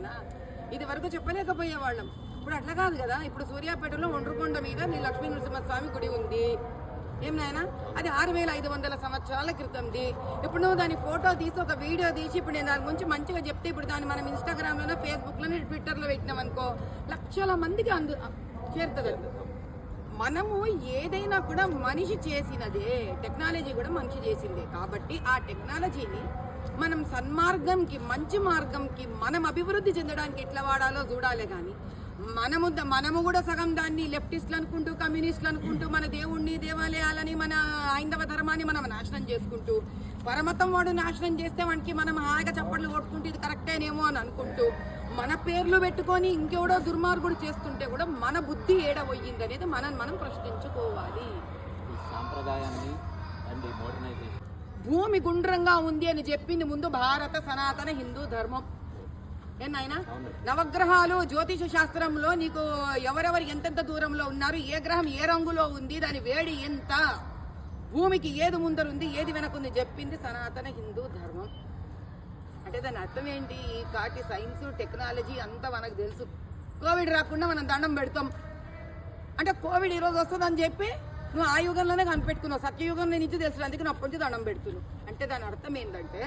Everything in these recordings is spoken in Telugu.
నాయన. ఇది వరకు చెప్పలేకపోయేవాళ్ళం, ఇప్పుడు అట్లా కాదు కదా. ఇప్పుడు సూర్యాపేటలో ఒండ్రుకొండ మీద నీ లక్ష్మీ నరసింహస్వామి గుడి ఉంది. ఏం నాయనా, అది 6500 సంవత్సరాల క్రితంది. ఇప్పుడు నువ్వు దాని ఫోటో తీసి ఒక వీడియో తీసి ఇప్పుడు నేను దాని గురించి మంచిగా చెప్తే ఇప్పుడు దాన్ని మనం ఇన్స్టాగ్రామ్లోనో ఫేస్బుక్లోనో ట్విట్టర్లో పెట్టినాం అనుకో, లక్షల మందికి చేరుతుంది. మనము ఏదైనా కూడా మనిషి చేసినదే, టెక్నాలజీ కూడా మనిషి చేసిందే. కాబట్టి ఆ టెక్నాలజీని మనం సన్మార్గంకి, మంచి మార్గంకి, మనం అభివృద్ధి చెందడానికి ఎట్లా వాడాలో చూడాలి. కానీ మనము కూడా సగం దాన్ని లెఫ్టిస్టులు అనుకుంటూ, కమ్యూనిస్టులు అనుకుంటూ, మన దేవుణ్ణి, దేవాలయాలని, మన హైందవ ధర్మాన్ని మనం నాశనం చేసుకుంటూ, పరమతం వాడు నాశనం చేస్తే వాడికి మనం హాయిగా చప్పట్లు కొట్టుకుంటూ ఇది కరెక్టేనేమో అని అనుకుంటూ మన పేర్లు పెట్టుకొని ఇంకెవడో దుర్మార్గుడు చేస్తుంటే కూడా మన బుద్ధి ఏడబోయింది అనేది మనం ప్రశ్నించుకోవాలి. భూమి గుండ్రంగా ఉంది అని చెప్పింది ముందు భారత సనాతన హిందూ ధర్మం. ఏనాయనా, నవగ్రహాలు జ్యోతిష శాస్త్రంలో నీకు ఎవరెవరు ఎంతెంత దూరంలో ఉన్నారు, ఏ గ్రహం ఏ రంగులో ఉంది, దాని వేడి ఎంత, భూమికి ఏది ముందరుంది ఏది వెనకుంది చెప్పింది సనాతన హిందూ ధర్మం. అంటే దాని అర్థం ఏంటి? ఈ కాటి సైన్స్ టెక్నాలజీ అంతా మనకు తెలుసు. కోవిడ్ రాకుండా మనం దండం పెడతాం అంటే కోవిడ్ ఈరోజు వస్తుందని చెప్పి నువ్వు ఆ యుగంలోనే కనిపెట్టుకున్నావు. సత్యయుగంలో నుంచి తెలుసు, అందుకే నువ్వు అప్పటి నుంచి దండం పెడుతున్నావు. అంటే దాని అర్థం ఏంటంటే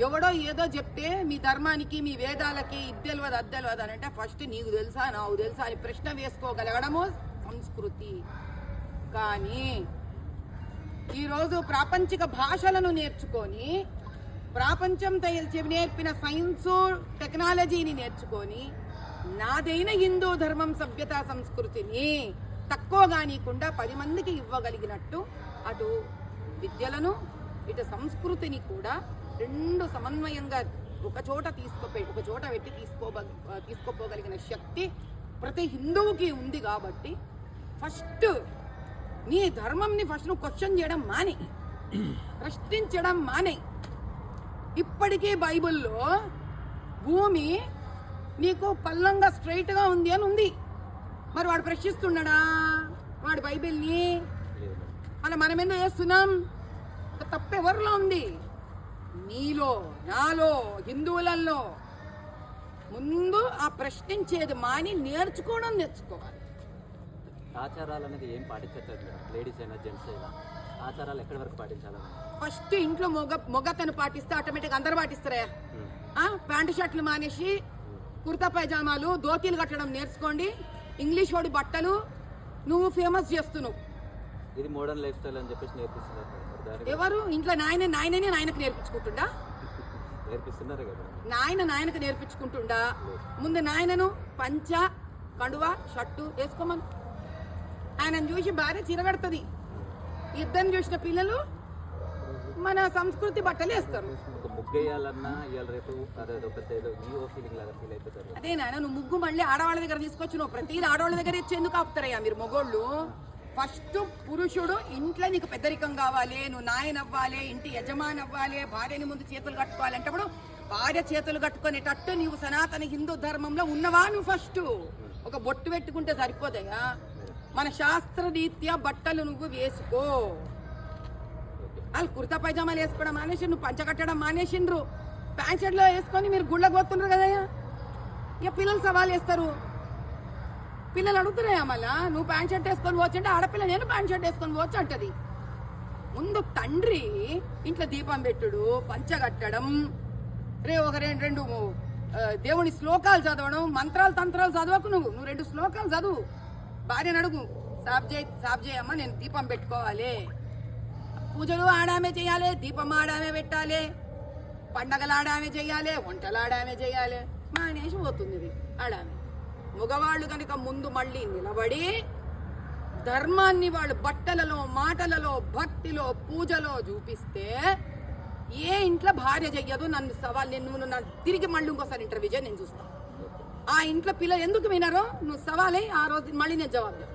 ఎవడో ఏదో చెప్తే మీ ధర్మానికి, మీ వేదాలకి ఇది తెలియదు అది తెలియదు అని అంటే ఫస్ట్ నీకు తెలుసా నాకు తెలుసా అని ప్రశ్న వేసుకోగలగడము సంస్కృతి. కానీ ఈరోజు ప్రాపంచిక భాషలను నేర్చుకొని, ప్రపంచం నేర్పిన సైన్సు టెక్నాలజీని నేర్చుకొని నాదైన హిందూ ధర్మం సభ్యతా సంస్కృతిని తక్కువగా నీకుండా 10 మందికి ఇవ్వగలిగినట్టు అటు విద్యలను ఇటు సంస్కృతిని కూడా రెండు సమన్వయంగా ఒక చోట పెట్టి తీసుకోపోగలిగిన శక్తి ప్రతి హిందువుకి ఉంది. కాబట్టి ఫస్ట్ నీ ధర్మంని ఫస్ట్ నువ్వు క్వశ్చన్ చేయడం మానే, ప్రశ్నించడం మానే. ఇప్పటికీ బైబిల్లో భూమి నీకు పల్లంగా స్ట్రైట్గా ఉంది అని ఉంది. మరి వాడు ప్రశ్నిస్తున్నాడా వాడు బైబిల్ని? అలా మనం ఎందుకు చేస్తున్నాం? తప్పెవరిలో ఉంది? నీలో, నాలో, హిందువులలో. ముందు ఆ ప్రశ్నించేది మాని నేర్చుకోవాలి. ఆచారాలు అనేది ఏం పాటించట్లేదు, లేడీస్ అయినా జెంట్స్ అయినా ఆచారాలు ఎక్కడి వరకు పాటించాలి? ఫస్ట్ ఇంట్లో మొగతను పాటిస్తే ఆటోమేటిక్ అందరు పాటిస్తారా? ప్యాంటు షర్ట్లు మానేసి కుర్తా పైజామాలు, ధోతీలు కట్టడం నేర్చుకోండి. ఇంగ్లీష్ వాడి బట్టలు నువ్వు ఫేమస్ చేస్తున్నావు. ఇది మోడర్న్ లైఫ్ స్టైల్ అని చెప్పేసి నేర్పిస్తున్నారు. ఎవరు ఇంట్లో నాయనకు నేర్పించుకుంటుండా? నేర్పిస్తున్నారు కదా. నాయనకు నేర్పించుకుంటుండా? ముందు నాయనను పంచ, కండువ, షర్టు వేసుకోమని. ఆయనను చూసి భార్య చిరగడుతుంది. ఇద్దరిని చూసిన పిల్లలు మన సంస్కృతి బట్టలు వేస్తారు. అదే నాయన, నువ్వు ముగ్గు మళ్ళీ ఆడవాళ్ళ దగ్గర తీసుకొచ్చి నువ్వు ప్రతిదీ ఆడవాళ్ళ దగ్గర ఇచ్చేందుకు ఆపుతారయ్యా మీరు మొగోళ్ళు? ఫస్ట్ పురుషుడు ఇంట్లో నీకు పెద్దరికం కావాలి, నువ్వు నాయన అవ్వాలి, ఇంటి యజమాని అవ్వాలి, భార్యని ముందు చేతులు కట్టుకోవాలి. అంటే భార్య చేతులు కట్టుకునేటట్టు నువ్వు సనాతన హిందూ ధర్మంలో ఉన్నవా? నువ్వు ఫస్ట్ ఒక బొట్టు పెట్టుకుంటే సరిపోదయ్యా. మన శాస్త్ర రీత్యా బట్టలు నువ్వు వేసుకో. వాళ్ళు కుర్తా పైజామాలు వేసుకోవడం మానేసి, నువ్వు పంచ కట్టడం మానేసిండ్రు. ప్యాంట్ షర్ట్లో వేసుకొని మీరు గుళ్ళకు పోతున్నారు కదయ్యా. ఇక పిల్లలు సవాల్ వేస్తారు. పిల్లలు అడుగుతున్నాయా మళ్ళా నువ్వు ప్యాంట్ షర్ట్ వేసుకొని పోవచ్చు అంటే ఆడపిల్ల నేను ప్యాంట్ షర్ట్ వేసుకొని పోవచ్చు అంటది. ముందు తండ్రి ఇంట్లో దీపం పెట్టుడు, పంచ కట్టడం, ఒక రెండు దేవుని శ్లోకాలు చదవడం, మంత్రాలు తంత్రాలు చదవకు. నువ్వు 2 శ్లోకాలు చదువు. భార్యను అడుగు, సాబ్ చేయమ్మా నేను దీపం పెట్టుకోవాలి. పూజలు ఆడామే చేయాలి, దీపం ఆడామే పెట్టాలి, పండగలు ఆడామే చేయాలి, వంటలు ఆడామే చేయాలి. మానేసి పోతుంది ఆడామే. మగవాళ్ళు కనుక ముందు మళ్ళీ నిలబడి ధర్మాన్ని వాళ్ళు బట్టలలో, మాటలలో, భక్తిలో, పూజలో చూపిస్తే ఏ ఇంట్లో భార్య చెయ్యదు. నన్ను సవాల్ నువ్వు తిరిగి మళ్ళీ ఇంకోసారి ఇంటర్వ్యూ చేయి, నేను చూస్తాను. ఆ ఇంట్లో పిల్లలు ఎందుకు వినరో నువ్వు సవాలై ఆ రోజు మళ్ళీ నేను జవాబు